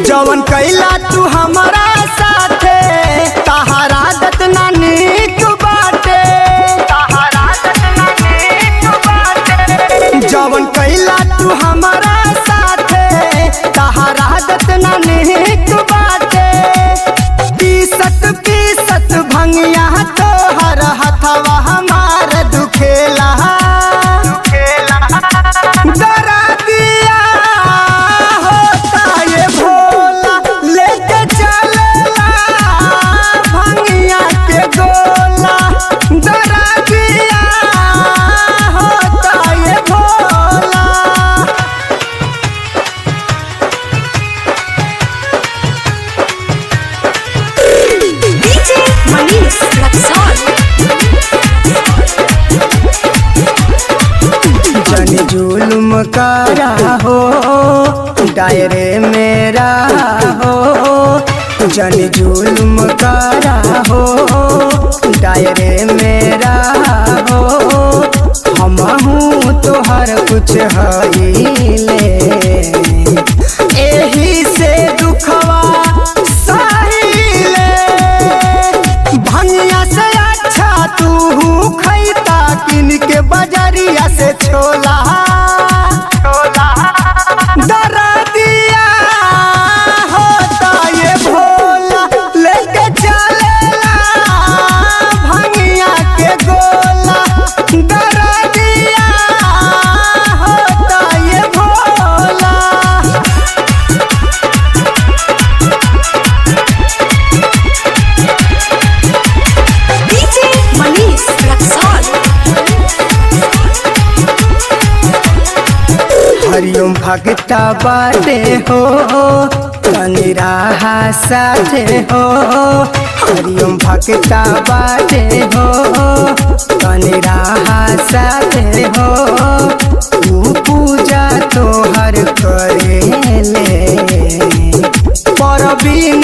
जवन कैला तू हमारा साथे तहारा आदत ना नीक बाटे, तहारा आदत ना नीक बाटे। जवन कैला तू हमारा साथे तहारा आदत ना नीक बाटे। पीसत पीसत भंगिया तोहर हथवा हमार दुखेला, डरा दिया होता ये भोला लेके चलेला भंगिया के गोला। डरा दिया होता ये भोला। DJ Manish Luxor। जन जुल्म करा हो दायरे मेरा हो, जन जुल्म करा हो दायरे मेरा हो। हमहू तोहर कुछ हईले एही से दुखवा सहीले। भंगिया से अच्छा तू खैता किन के बजरिया से छोला, डरा दिया होता ये भोला लेके चलेला भंगिया के गोला। डरा दिया होता ये भोला। DJ Manish Luxor। हरिओम भगता बाटे हो तनी राहा साथे हो। हरिओम भगता बाटे हो तनी राहा साथे हो। तू पूजा तोहर करेले परवीन